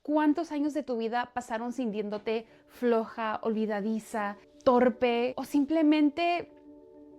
¿Cuántos años de tu vida pasaron sintiéndote floja, olvidadiza, torpe o simplemente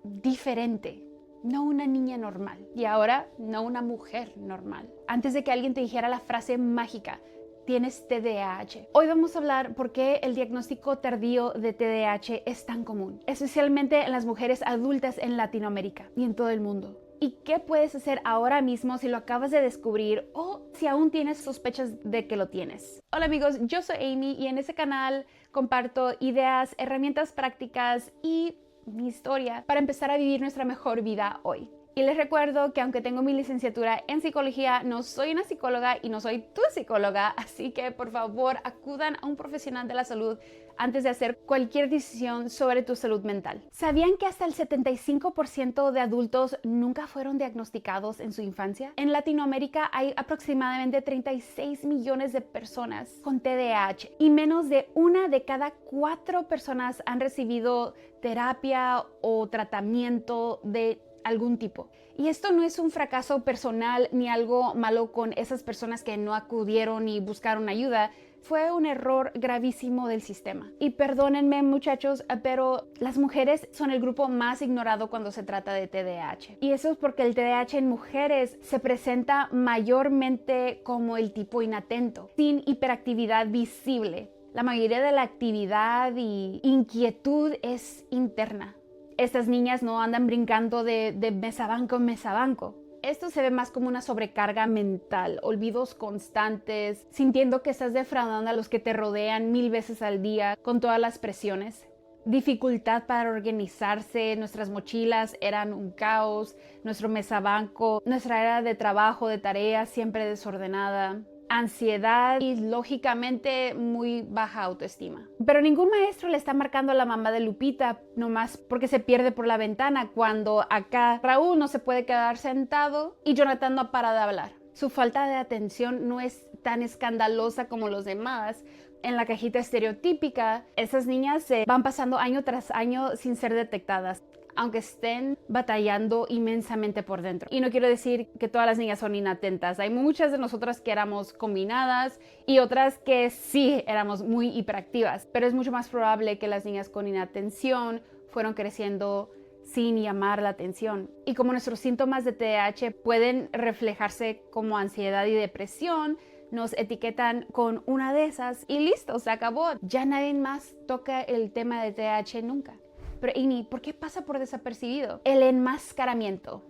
diferente? No una niña normal y ahora no una mujer normal. Antes de que alguien te dijera la frase mágica, tienes TDAH. Hoy vamos a hablar por qué el diagnóstico tardío de TDAH es tan común, especialmente en las mujeres adultas en Latinoamérica y en todo el mundo. ¿Y qué puedes hacer ahora mismo si lo acabas de descubrir o si aún tienes sospechas de que lo tienes? Hola amigos, yo soy Amy y en este canal comparto ideas, herramientas prácticas y mi historia para empezar a vivir nuestra mejor vida hoy. Y les recuerdo que aunque tengo mi licenciatura en psicología, no soy una psicóloga y no soy tu psicóloga, así que por favor acudan a un profesional de la salud antes de hacer cualquier decisión sobre tu salud mental. ¿Sabían que hasta el 75% de adultos nunca fueron diagnosticados en su infancia? En Latinoamérica hay aproximadamente 36 millones de personas con TDAH y menos de 1 de cada 4 personas han recibido terapia o tratamiento de algún tipo. Y esto no es un fracaso personal ni algo malo con esas personas que no acudieron y buscaron ayuda. Fue un error gravísimo del sistema. Y perdónenme muchachos, pero las mujeres son el grupo más ignorado cuando se trata de TDAH. Y eso es porque el TDAH en mujeres se presenta mayormente como el tipo inatento, sin hiperactividad visible. La mayoría de la actividad y inquietud es interna. Estas niñas no andan brincando de mesabanco en mesabanco. Esto se ve más como una sobrecarga mental, olvidos constantes, sintiendo que estás defraudando a los que te rodean 1000 veces al día con todas las presiones. Dificultad para organizarse, nuestras mochilas eran un caos, nuestro mesabanco, nuestra era de trabajo, de tareas siempre desordenada. Ansiedad y lógicamente muy baja autoestima. Pero ningún maestro le está marcando a la mamá de Lupita nomás porque se pierde por la ventana cuando acá Raúl no se puede quedar sentado y Jonathan no para de hablar. Su falta de atención no es tan escandalosa como los demás. En la cajita estereotípica, esas niñas se van pasando año tras año sin ser detectadas, aunque estén batallando inmensamente por dentro. Y no quiero decir que todas las niñas son inatentas. Hay muchas de nosotras que éramos combinadas y otras que sí éramos muy hiperactivas. Pero es mucho más probable que las niñas con inatención fueron creciendo sin llamar la atención. Y como nuestros síntomas de TDAH pueden reflejarse como ansiedad y depresión, nos etiquetan con una de esas y listo, se acabó. Ya nadie más toca el tema de TDAH nunca. Pero Amy, ¿por qué pasa por desapercibido? El enmascaramiento.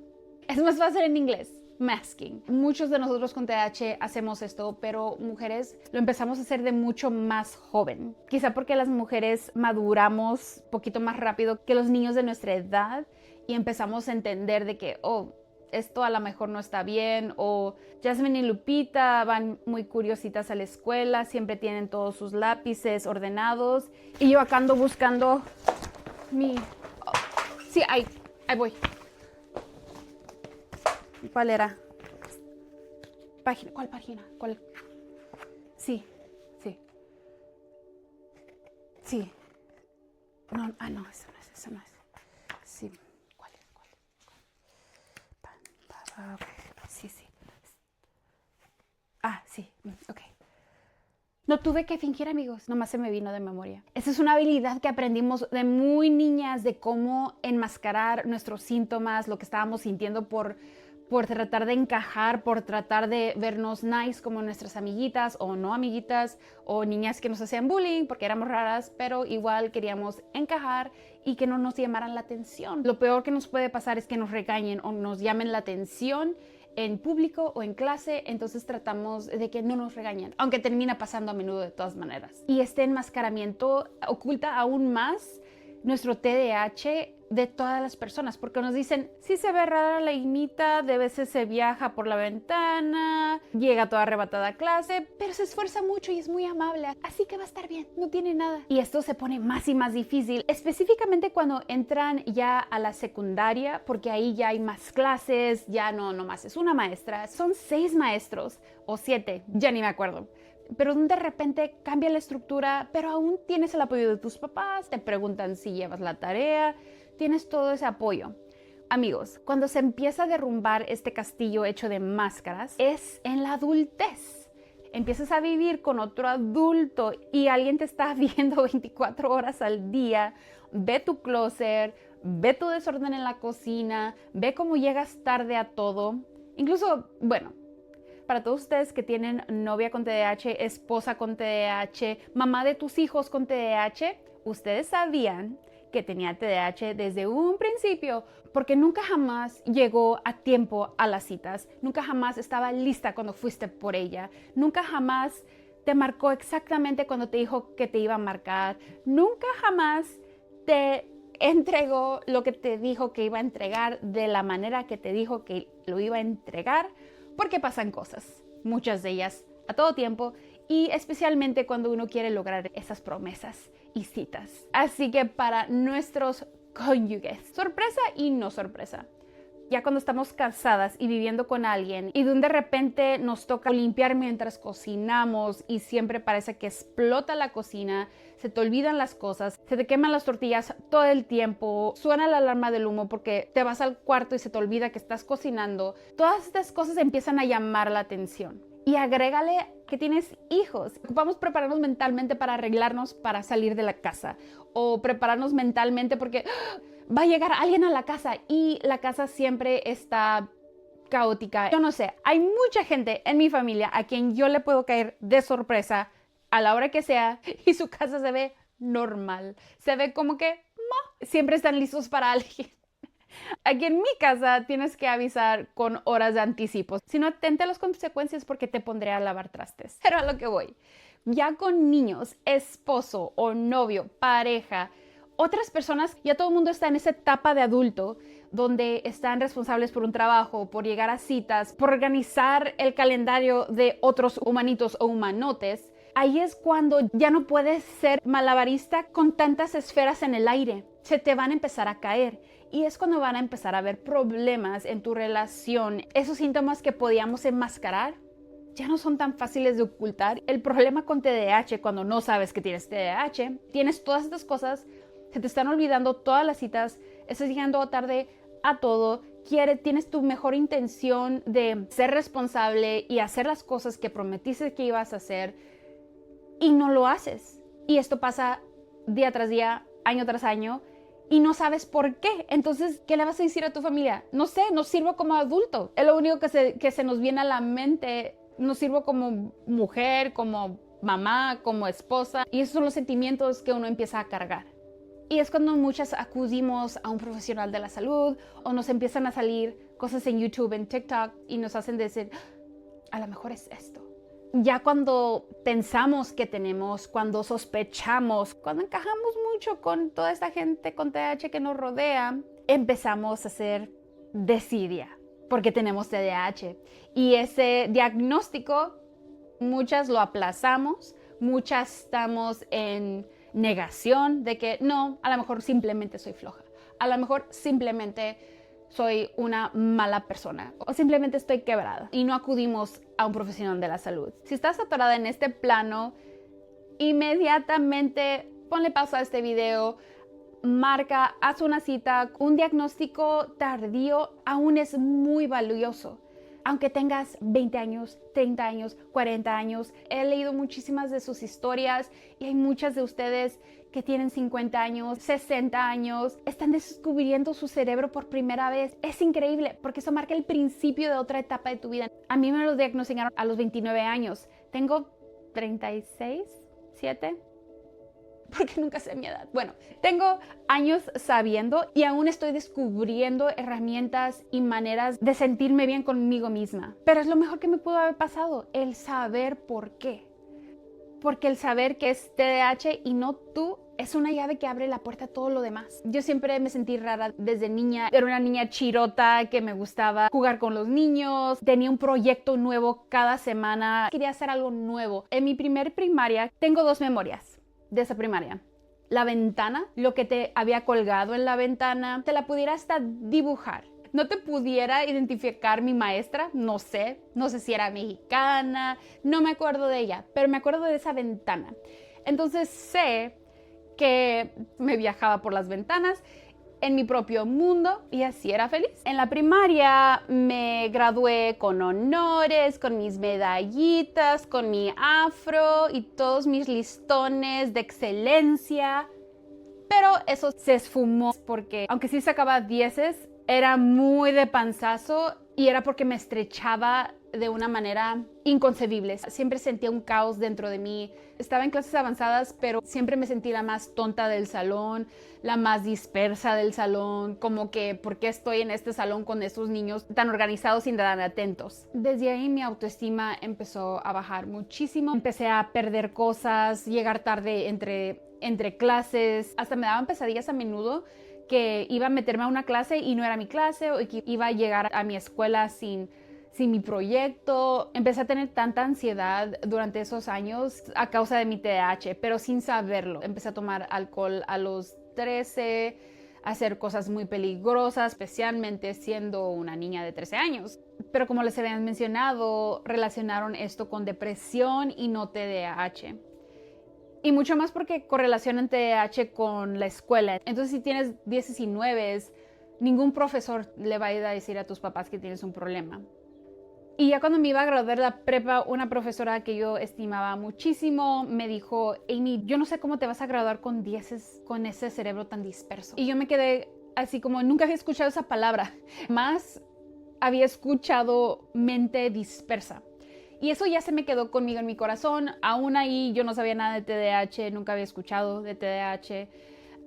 Es más fácil en inglés. Masking. Muchos de nosotros con TDAH hacemos esto, pero mujeres lo empezamos a hacer de mucho más joven. Quizá porque las mujeres maduramos un poquito más rápido que los niños de nuestra edad y empezamos a entender de que, esto a lo mejor no está bien, o Jasmine y Lupita van muy curiositas a la escuela, siempre tienen todos sus lápices ordenados y yo acá ando buscando sí, ahí voy. ¿Cuál era? Página. ¿Cuál página? ¿Cuál? Sí. No, no, eso no es. Sí. ¿Cuál es? Okay. Sí. Sí. Ok. No tuve que fingir, amigos, nomás se me vino de memoria. Esa es una habilidad que aprendimos de muy niñas, de cómo enmascarar nuestros síntomas, lo que estábamos sintiendo por tratar de encajar, por tratar de vernos nice como nuestras amiguitas o no amiguitas o niñas que nos hacían bullying porque éramos raras, pero igual queríamos encajar y que no nos llamaran la atención. Lo peor que nos puede pasar es que nos regañen o nos llamen la atención en público o en clase, entonces tratamos de que no nos regañen, aunque termina pasando a menudo de todas maneras. Y este enmascaramiento oculta aún más nuestro TDAH de todas las personas, porque nos dicen, sí se ve rara la Imita, de veces se viaja por la ventana, llega toda arrebatada a clase, pero se esfuerza mucho y es muy amable, así que va a estar bien, no tiene nada. Y esto se pone más y más difícil, específicamente cuando entran ya a la secundaria, porque ahí ya hay más clases, ya no más es una maestra, son 6 maestros o 7, ya ni me acuerdo. Pero de repente cambia la estructura, pero aún tienes el apoyo de tus papás, te preguntan si llevas la tarea, tienes todo ese apoyo. Amigos, cuando se empieza a derrumbar este castillo hecho de máscaras, es en la adultez. empiezas a vivir con otro adulto y alguien te está viendo 24 horas al día, ve tu closet, ve tu desorden en la cocina, ve cómo llegas tarde a todo. Incluso, bueno, para todos ustedes que tienen novia con TDAH, esposa con TDAH, mamá de tus hijos con TDAH, ustedes sabían que tenía TDAH desde un principio, porque nunca jamás llegó a tiempo a las citas, nunca jamás estaba lista cuando fuiste por ella, nunca jamás te marcó exactamente cuando te dijo que te iba a marcar, nunca jamás te entregó lo que te dijo que iba a entregar de la manera que te dijo que lo iba a entregar, porque pasan cosas, muchas de ellas a todo tiempo, y especialmente cuando uno quiere lograr esas promesas y citas. Así que para nuestros cónyuges, sorpresa y no sorpresa, ya cuando estamos casadas y viviendo con alguien y de repente nos toca limpiar mientras cocinamos y siempre parece que explota la cocina, se te olvidan las cosas, se te queman las tortillas todo el tiempo, suena la alarma del humo porque te vas al cuarto y se te olvida que estás cocinando. Todas estas cosas empiezan a llamar la atención. Y agrégale que tienes hijos. Vamos a prepararnos mentalmente para arreglarnos para salir de la casa o prepararnos mentalmente porque va a llegar alguien a la casa y la casa siempre está caótica. Yo no sé, hay mucha gente en mi familia a quien yo le puedo caer de sorpresa a la hora que sea y su casa se ve normal. Se ve como que siempre están listos para alguien. Aquí en mi casa tienes que avisar con horas de anticipo. Si no, atente a las consecuencias porque te pondré a lavar trastes. Pero a lo que voy, ya con niños, esposo o novio, pareja, otras personas, ya todo el mundo está en esa etapa de adulto donde están responsables por un trabajo, por llegar a citas, por organizar el calendario de otros humanitos o humanotes. Ahí es cuando ya no puedes ser malabarista con tantas esferas en el aire. Se te van a empezar a caer. Y es cuando van a empezar a haber problemas en tu relación. Esos síntomas que podíamos enmascarar ya no son tan fáciles de ocultar. El problema con TDAH, cuando no sabes que tienes TDAH, tienes todas estas cosas, se te están olvidando todas las citas, estás llegando tarde a todo, tienes tu mejor intención de ser responsable y hacer las cosas que prometiste que ibas a hacer y no lo haces. Y esto pasa día tras día, año tras año, y no sabes por qué. Entonces, ¿qué le vas a decir a tu familia? No sé, no sirvo como adulto. Es lo único que se nos viene a la mente. No sirvo como mujer, como mamá, como esposa. Y esos son los sentimientos que uno empieza a cargar. Y es cuando muchas acudimos a un profesional de la salud o nos empiezan a salir cosas en YouTube, en TikTok y nos hacen decir, a lo mejor es esto. Ya cuando pensamos que tenemos, cuando sospechamos, cuando encajamos mucho con toda esta gente con TDAH que nos rodea, empezamos a ser desidia porque tenemos TDAH. Y ese diagnóstico, muchas lo aplazamos, muchas estamos en negación de que no, a lo mejor simplemente soy floja, a lo mejor simplemente soy una mala persona o simplemente estoy quebrada y no acudimos a un profesional de la salud. Si estás atorada en este plano, inmediatamente ponle pausa a este video, marca, haz una cita. Un diagnóstico tardío aún es muy valioso. Aunque tengas 20 años, 30 años, 40 años, he leído muchísimas de sus historias y hay muchas de ustedes que tienen 50 años, 60 años, están descubriendo su cerebro por primera vez. Es increíble porque eso marca el principio de otra etapa de tu vida. A mí me lo diagnosticaron a los 29 años. Tengo 36, 7, porque nunca sé mi edad. Bueno, tengo años sabiendo y aún estoy descubriendo herramientas y maneras de sentirme bien conmigo misma. Pero es lo mejor que me pudo haber pasado, el saber por qué. Porque el saber que es TDAH y no tú es una llave que abre la puerta a todo lo demás. Yo siempre me sentí rara desde niña. Era una niña chirota que me gustaba jugar con los niños. Tenía un proyecto nuevo cada semana. Quería hacer algo nuevo. En mi primer primaria tengo 2 memorias de esa primaria. La ventana, lo que te había colgado en la ventana, te la pudiera hasta dibujar. No te pudiera identificar mi maestra, no sé si era mexicana, no me acuerdo de ella, pero me acuerdo de esa ventana. Entonces sé que me viajaba por las ventanas en mi propio mundo y así era feliz. En la primaria me gradué con honores, con mis medallitas, con mi afro y todos mis listones de excelencia. Pero eso se esfumó porque, aunque sí sacaba dieces, era muy de panzazo y era porque me estrechaba de una manera inconcebible. Siempre sentía un caos dentro de mí. Estaba en clases avanzadas, pero siempre me sentí la más tonta del salón, la más dispersa del salón, como que ¿por qué estoy en este salón con estos niños tan organizados y tan atentos? Desde ahí mi autoestima empezó a bajar muchísimo. Empecé a perder cosas, llegar tarde entre clases, hasta me daban pesadillas a menudo que iba a meterme a una clase y no era mi clase, o que iba a llegar a mi escuela sin mi proyecto. Empecé a tener tanta ansiedad durante esos años a causa de mi TDAH, pero sin saberlo. Empecé a tomar alcohol a los 13, a hacer cosas muy peligrosas, especialmente siendo una niña de 13 años. Pero como les había mencionado, relacionaron esto con depresión y no TDAH. Y mucho más porque correlacionan TDAH con la escuela. Entonces, si tienes 19, ningún profesor le va a ir a decir a tus papás que tienes un problema. Y ya cuando me iba a graduar de la prepa, una profesora que yo estimaba muchísimo me dijo: Amy, yo no sé cómo te vas a graduar con 10 con ese cerebro tan disperso. Y yo me quedé así como, nunca había escuchado esa palabra. Más había escuchado mente dispersa. Y eso ya se me quedó conmigo en mi corazón. Aún ahí yo no sabía nada de TDAH, nunca había escuchado de TDAH.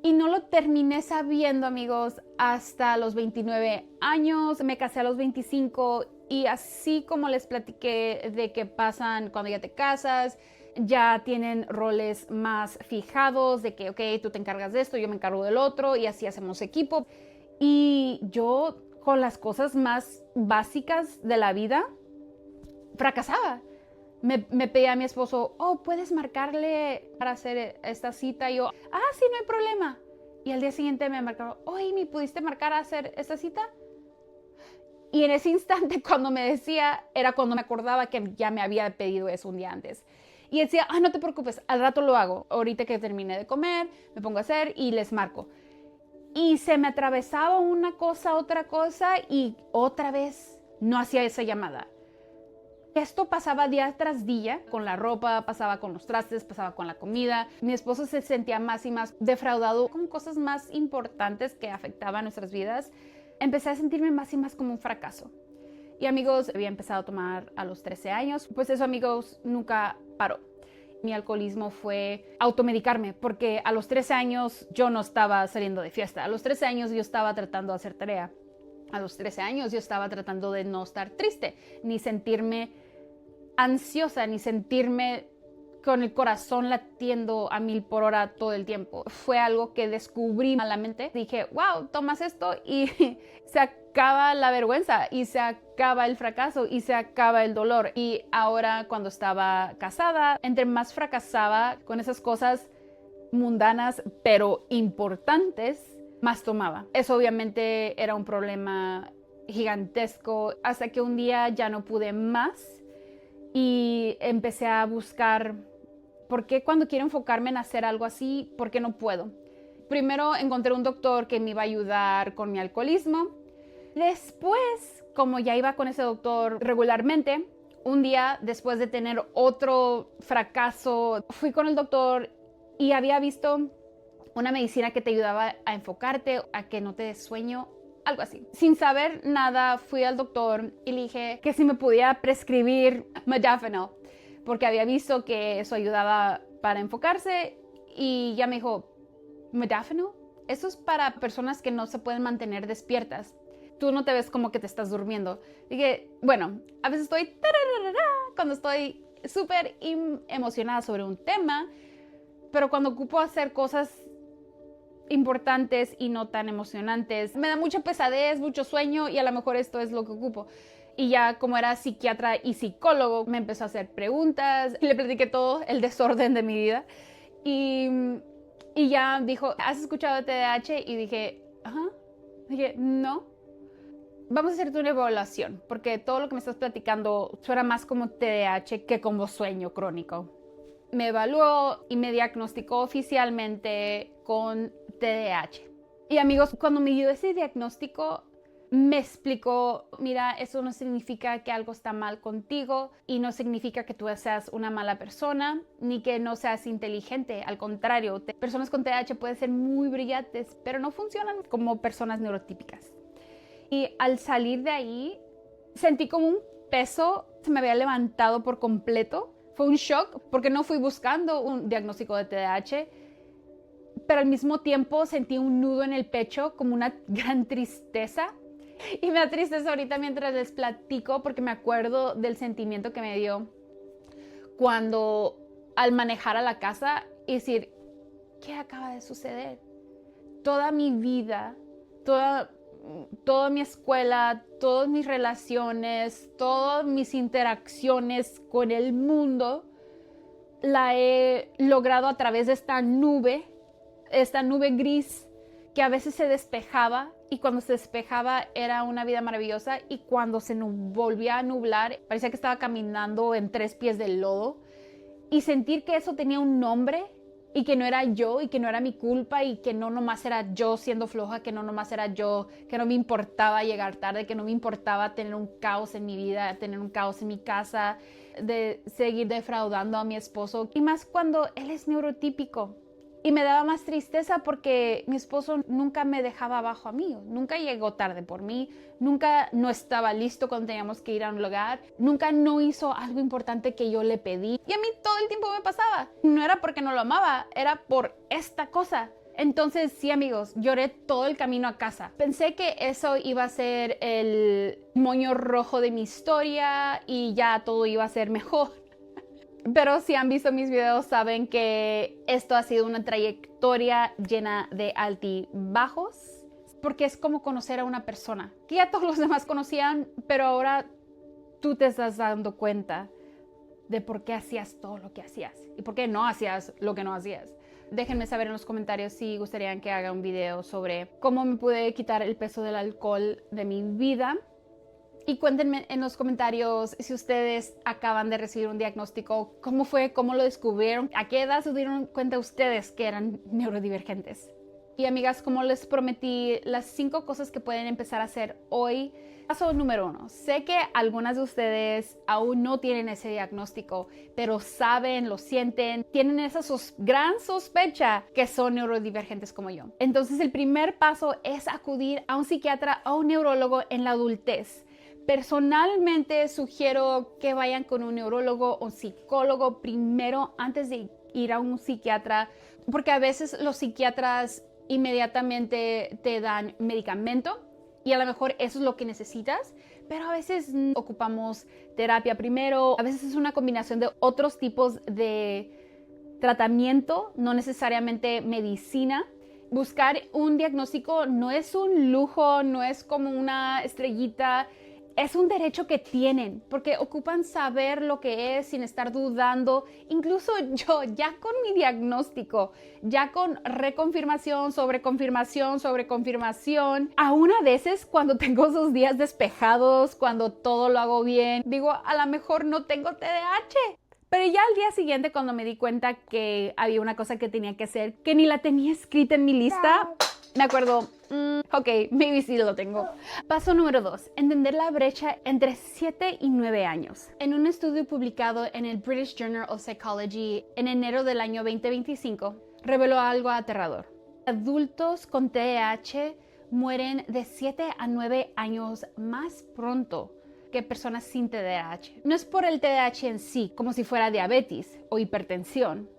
Y no lo terminé sabiendo, amigos, hasta los 29 años. Me casé a los 25 y así como les platiqué de que pasan cuando ya te casas, ya tienen roles más fijados de que, ok, tú te encargas de esto, yo me encargo del otro y así hacemos equipo. Y yo con las cosas más básicas de la vida fracasaba. Me pedía a mi esposo: oh, ¿puedes marcarle para hacer esta cita? Y yo: sí, no hay problema. Y al día siguiente me marcaron: oh, Amy, ¿pudiste marcar a hacer esta cita? Y en ese instante, cuando me decía, era cuando me acordaba que ya me había pedido eso un día antes. Y decía: no te preocupes, al rato lo hago. Ahorita que termine de comer, me pongo a hacer y les marco. Y se me atravesaba una cosa, otra cosa, y otra vez no hacía esa llamada. Esto pasaba día tras día, con la ropa, pasaba con los trastes, pasaba con la comida. Mi esposo se sentía más y más defraudado con cosas más importantes que afectaban nuestras vidas. Empecé a sentirme más y más como un fracaso. Y amigos, había empezado a tomar a los 13 años. Pues eso, amigos, nunca paró. Mi alcoholismo fue automedicarme, porque a los 13 años yo no estaba saliendo de fiesta. A los 13 años yo estaba tratando de hacer tarea. A los 13 años yo estaba tratando de no estar triste, ni sentirme ansiosa, ni sentirme con el corazón latiendo a 1000 por hora todo el tiempo. Fue algo que descubrí malamente. Dije: wow, tomas esto y se acaba la vergüenza, y se acaba el fracaso, y se acaba el dolor. Y ahora, cuando estaba casada, entre más fracasaba con esas cosas mundanas pero importantes, más tomaba. Eso obviamente era un problema gigantesco, hasta que un día ya no pude más y empecé a buscar por qué, cuando quiero enfocarme en hacer algo así, por qué no puedo. Primero encontré un doctor que me iba a ayudar con mi alcoholismo. Después, como ya iba con ese doctor regularmente, un día, después de tener otro fracaso, fui con el doctor y había visto una medicina que te ayudaba a enfocarte, a que no te des sueño, algo así. Sin saber nada, fui al doctor y le dije que si me podía prescribir modafinil, porque había visto que eso ayudaba para enfocarse. Y ya me dijo: modafinil, eso es para personas que no se pueden mantener despiertas. Tú no te ves como que te estás durmiendo. Dije: bueno, a veces estoy cuando estoy súper emocionada sobre un tema, pero cuando ocupo hacer cosas importantes y no tan emocionantes, me da mucha pesadez, mucho sueño, y a lo mejor esto es lo que ocupo. Y ya, como era psiquiatra y psicólogo, me empezó a hacer preguntas y le platiqué todo el desorden de mi vida. Y ya dijo: ¿has escuchado de TDAH? Y dije: ajá. Dije: no. Vamos a hacerte una evaluación, porque todo lo que me estás platicando suena más como TDAH que como sueño crónico. Me evaluó y me diagnosticó oficialmente con TDAH. Y amigos, cuando me dio ese diagnóstico, me explicó, mira, eso no significa que algo está mal contigo y no significa que tú seas una mala persona ni que no seas inteligente. Al contrario, personas con TDAH pueden ser muy brillantes, pero no funcionan como personas neurotípicas. Y al salir de ahí, sentí como un peso se me había levantado por completo. Fue un shock porque no fui buscando un diagnóstico de TDAH, pero al mismo tiempo sentí un nudo en el pecho, como una gran tristeza. Y me da tristeza ahorita mientras les platico porque me acuerdo del sentimiento que me dio cuando al manejar a la casa y decir, ¿qué acaba de suceder? Toda mi vida, toda mi escuela, todas mis relaciones, todas mis interacciones con el mundo, la he logrado a través de esta nube gris que a veces se despejaba y cuando se despejaba era una vida maravillosa y cuando se volvía a nublar parecía que estaba caminando en 3 pies de lodo y sentir que eso tenía un nombre y que no era yo y que no era mi culpa y que no nomás era yo siendo floja, que no nomás era yo, que no me importaba llegar tarde, que no me importaba tener un caos en mi vida, tener un caos en mi casa, de seguir defraudando a mi esposo y más cuando él es neurotípico. Y me daba más tristeza porque mi esposo nunca me dejaba abajo a mí, nunca llegó tarde por mí, nunca no estaba listo cuando teníamos que ir a un lugar, nunca no hizo algo importante que yo le pedí. Y a mí todo el tiempo me pasaba. No era porque no lo amaba, era por esta cosa. Entonces, sí, amigos, lloré todo el camino a casa. Pensé que eso iba a ser el moño rojo de mi historia y ya todo iba a ser mejor. Pero si han visto mis videos saben que esto ha sido una trayectoria llena de altibajos, porque es como conocer a una persona que ya todos los demás conocían, pero ahora tú te estás dando cuenta de por qué hacías todo lo que hacías y por qué no hacías lo que no hacías. Déjenme saber en los comentarios si gustarían que haga un video sobre cómo me pude quitar el peso del alcohol de mi vida. Y cuéntenme en los comentarios si ustedes acaban de recibir un diagnóstico, cómo fue, cómo lo descubrieron, a qué edad se dieron cuenta ustedes que eran neurodivergentes. Y amigas, como les prometí, las 5 cosas que pueden empezar a hacer hoy. Paso número 1. Sé que algunas de ustedes aún no tienen ese diagnóstico, pero saben, lo sienten, tienen esa gran sospecha que son neurodivergentes como yo. Entonces el primer paso es acudir a un psiquiatra o un neurólogo en la adultez. Personalmente sugiero que vayan con un neurólogo o psicólogo primero antes de ir a un psiquiatra, porque a veces los psiquiatras inmediatamente te dan medicamento y a lo mejor eso es lo que necesitas, pero a veces ocupamos terapia primero, a veces es una combinación de otros tipos de tratamiento, no necesariamente medicina. Buscar un diagnóstico no es un lujo, no es como una estrellita. Es un derecho que tienen porque ocupan saber lo que es sin estar dudando. Incluso yo, ya con mi diagnóstico, ya con reconfirmación, sobre confirmación, aún a veces cuando tengo esos días despejados, cuando todo lo hago bien, digo, a lo mejor no tengo TDAH. Pero ya al día siguiente, cuando me di cuenta que había una cosa que tenía que hacer, que ni la tenía escrita en mi lista, me acuerdo, ok, maybe sí lo tengo. Paso número 2, entender la brecha entre 7 y 9 años. En un estudio publicado en el British Journal of Psychology en enero del año 2025, reveló algo aterrador. Adultos con TDAH mueren de 7 a 9 años más pronto que personas sin TDAH. No es por el TDAH en sí, como si fuera diabetes o hipertensión,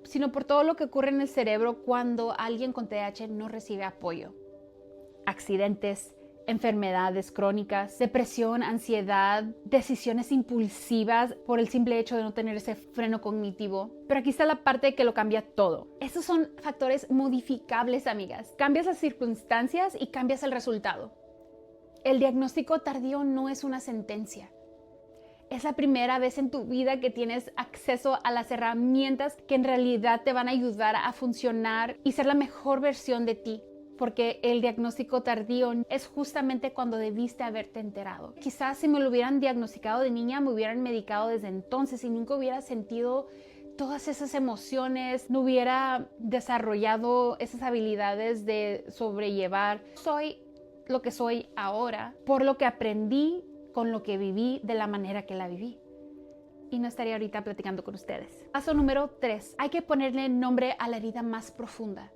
sino por todo lo que ocurre en el cerebro cuando alguien con TDAH no recibe apoyo. Accidentes, enfermedades crónicas, depresión, ansiedad, decisiones impulsivas por el simple hecho de no tener ese freno cognitivo. Pero aquí está la parte que lo cambia todo. Estos son factores modificables, amigas. Cambias las circunstancias y cambias el resultado. El diagnóstico tardío no es una sentencia. Es la primera vez en tu vida que tienes acceso a las herramientas que en realidad te van a ayudar a funcionar y ser la mejor versión de ti. Porque el diagnóstico tardío es justamente cuando debiste haberte enterado. Quizás si me lo hubieran diagnosticado de niña, me hubieran medicado desde entonces y nunca hubiera sentido todas esas emociones, no hubiera desarrollado esas habilidades de sobrellevar. Soy lo que soy ahora por lo que aprendí con lo que viví de la manera que la viví. Y no estaría ahorita platicando con ustedes. Paso número 3. Hay que ponerle nombre a la herida más profunda.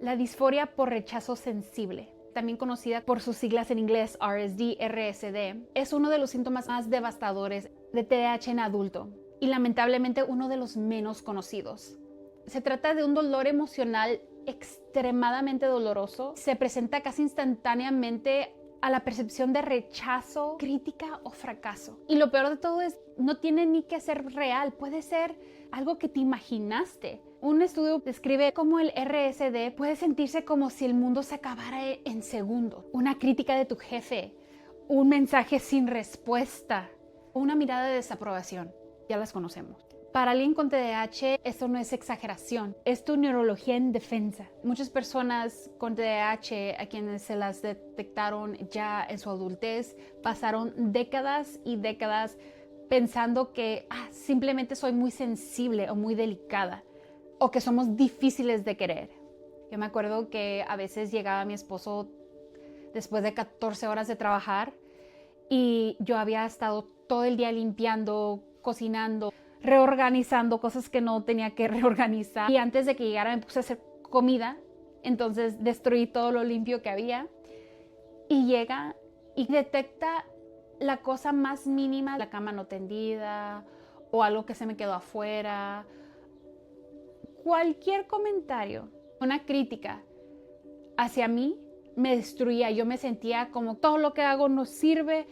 La disforia por rechazo sensible, también conocida por sus siglas en inglés RSD, RSD, es uno de los síntomas más devastadores de TDAH en adulto y lamentablemente uno de los menos conocidos. Se trata de un dolor emocional extremadamente doloroso. Se presenta casi instantáneamente a la percepción de rechazo, crítica o fracaso. Y lo peor de todo es, no tiene ni que ser real, puede ser algo que te imaginaste. Un estudio describe cómo el RSD puede sentirse como si el mundo se acabara en segundos. Una crítica de tu jefe, un mensaje sin respuesta, una mirada de desaprobación. Ya las conocemos. Para alguien con TDAH, esto no es exageración, es tu neurología en defensa. Muchas personas con TDAH, a quienes se las detectaron ya en su adultez, pasaron décadas y décadas pensando que simplemente soy muy sensible o muy delicada, o que somos difíciles de querer. Yo me acuerdo que a veces llegaba mi esposo después de 14 horas de trabajar y yo había estado todo el día limpiando, cocinando, reorganizando cosas que no tenía que reorganizar. Y antes de que llegara me puse a hacer comida, entonces destruí todo lo limpio que había. Y llega y detecta la cosa más mínima, la cama no tendida o algo que se me quedó afuera. Cualquier comentario, una crítica hacia mí me destruía. Yo me sentía como todo lo que hago no sirve,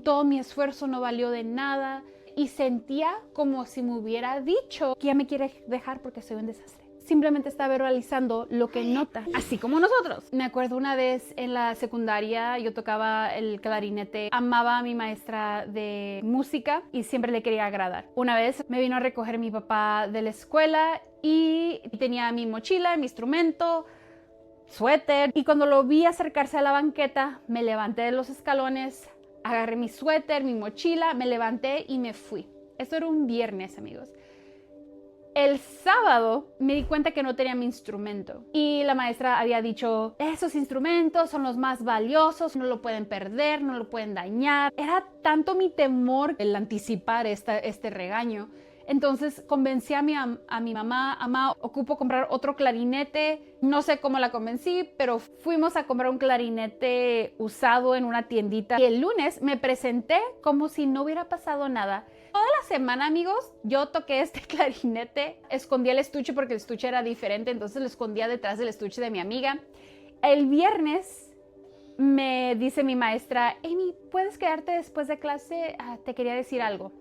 todo mi esfuerzo no valió de nada. Y sentía como si me hubiera dicho que ya me quiere dejar porque soy un desastre. Simplemente está verbalizando lo que nota, así como nosotros. Me acuerdo una vez en la secundaria, yo tocaba el clarinete, amaba a mi maestra de música y siempre le quería agradar. Una vez me vino a recoger mi papá de la escuela y tenía mi mochila, mi instrumento, suéter, y cuando lo vi acercarse a la banqueta, me levanté de los escalones, agarré mi suéter, mi mochila, me levanté y me fui. Esto era un viernes, amigos. El sábado me di cuenta que no tenía mi instrumento y la maestra había dicho, esos instrumentos son los más valiosos, no lo pueden perder, no lo pueden dañar. Era tanto mi temor el anticipar este regaño. Entonces convencí a mi mamá, ocupo comprar otro clarinete. No sé cómo la convencí, pero fuimos a comprar un clarinete usado en una tiendita. Y el lunes me presenté como si no hubiera pasado nada. Toda la semana, amigos, yo toqué este clarinete, escondí el estuche porque el estuche era diferente, entonces lo escondía detrás del estuche de mi amiga. El viernes me dice mi maestra, Amy, ¿puedes quedarte después de clase? Te quería decir algo.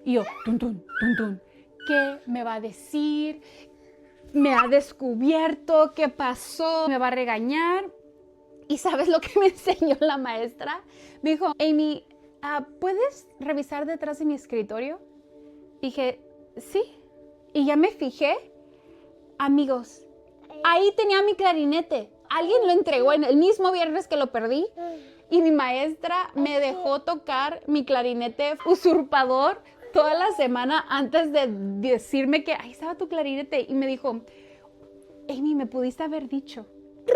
Y yo, tun, tun, tun, tun. ¿Qué me va a decir? ¿Me ha descubierto? ¿Qué pasó? ¿Me va a regañar? ¿Y sabes lo que me enseñó la maestra? Me dijo, Amy, ¿puedes revisar detrás de mi escritorio? Dije, sí. Y ya me fijé. Amigos, ahí tenía mi clarinete. Alguien lo entregó en el mismo viernes que lo perdí. Y mi maestra me dejó tocar mi clarinete usurpador toda la semana antes de decirme que ahí estaba tu clarinete. Y me dijo, Amy, me pudiste haber dicho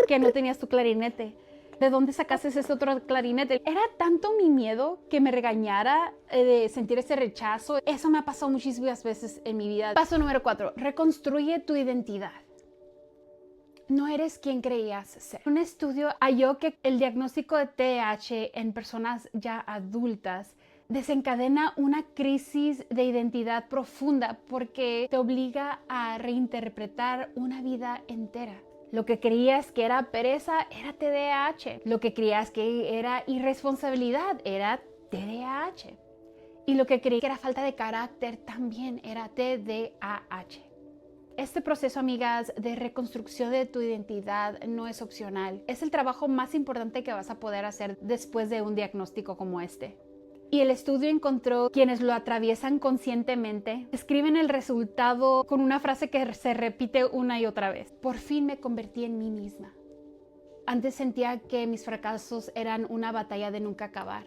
que no tenías tu clarinete. ¿De dónde sacaste ese otro clarinete? Era tanto mi miedo que me regañara de sentir ese rechazo. Eso me ha pasado muchísimas veces en mi vida. Paso número 4. Reconstruye tu identidad. No eres quien creías ser. Un estudio halló que el diagnóstico de TDAH en personas ya adultas desencadena una crisis de identidad profunda porque te obliga a reinterpretar una vida entera. Lo que creías que era pereza era TDAH. Lo que creías que era irresponsabilidad era TDAH. Y lo que creí que era falta de carácter también era TDAH. Este proceso, amigas, de reconstrucción de tu identidad no es opcional. Es el trabajo más importante que vas a poder hacer después de un diagnóstico como este. Y el estudio encontró quienes lo atraviesan conscientemente escriben el resultado con una frase que se repite una y otra vez. Por fin me convertí en mí misma. Antes sentía que mis fracasos eran una batalla de nunca acabar.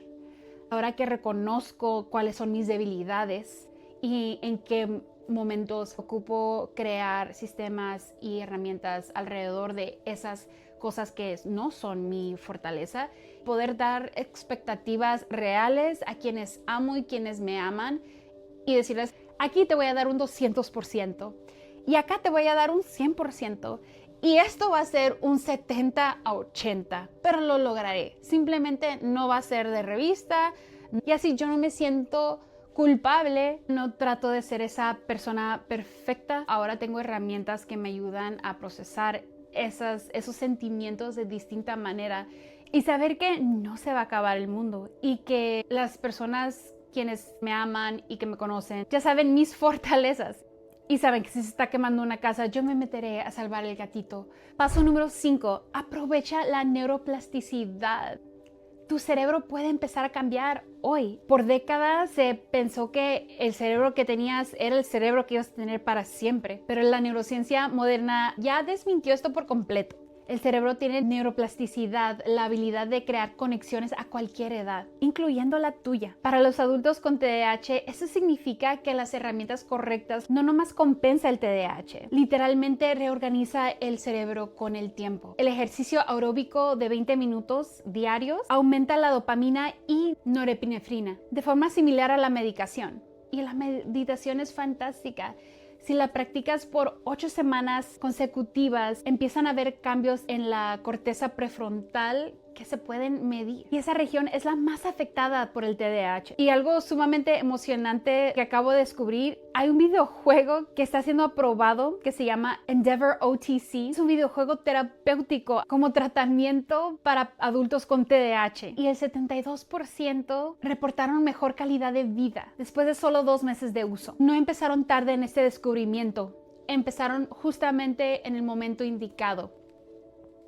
Ahora que reconozco cuáles son mis debilidades y en qué momentos ocupo crear sistemas y herramientas alrededor de esas cosas que no son mi fortaleza, poder dar expectativas reales a quienes amo y quienes me aman y decirles, aquí te voy a dar un 200% y acá te voy a dar un 100%. Y esto va a ser un 70 a 80, pero lo lograré. Simplemente no va a ser de revista y así yo no me siento culpable, no trato de ser esa persona perfecta. Ahora tengo herramientas que me ayudan a procesar esos sentimientos de distinta manera y saber que no se va a acabar el mundo y que las personas quienes me aman y que me conocen ya saben mis fortalezas y saben que si se está quemando una casa yo me meteré a salvar el gatito. Paso número 5, aprovecha la neuroplasticidad. Tu cerebro puede empezar a cambiar hoy. Por décadas se pensó que el cerebro que tenías era el cerebro que ibas a tener para siempre, pero la neurociencia moderna ya desmintió esto por completo. El cerebro tiene neuroplasticidad, la habilidad de crear conexiones a cualquier edad, incluyendo la tuya. Para los adultos con TDAH, eso significa que las herramientas correctas no nomás compensa el TDAH, literalmente reorganiza el cerebro con el tiempo. El ejercicio aeróbico de 20 minutos diarios aumenta la dopamina y norepinefrina, de forma similar a la medicación. Y la meditación es fantástica. Si la practicas por 8 semanas consecutivas, empiezan a haber cambios en la corteza prefrontal que se pueden medir. Y esa región es la más afectada por el TDAH. Y algo sumamente emocionante que acabo de descubrir, hay un videojuego que está siendo aprobado que se llama Endeavor OTC. Es un videojuego terapéutico como tratamiento para adultos con TDAH. Y el 72% reportaron mejor calidad de vida después de solo 2 meses de uso. No empezaron tarde en este descubrimiento. Empezaron justamente en el momento indicado.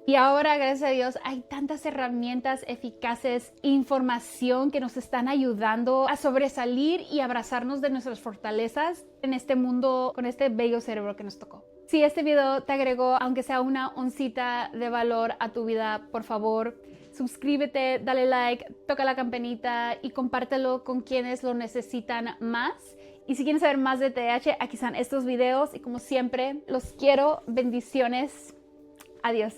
Y ahora, gracias a Dios, hay tantas herramientas eficaces, información que nos están ayudando a sobresalir y abrazarnos de nuestras fortalezas en este mundo con este bello cerebro que nos tocó. Si este video te agregó, aunque sea una oncita de valor a tu vida, por favor, suscríbete, dale like, toca la campanita y compártelo con quienes lo necesitan más. Y si quieren saber más de TDAH, aquí están estos videos y como siempre, los quiero. Bendiciones. Adiós.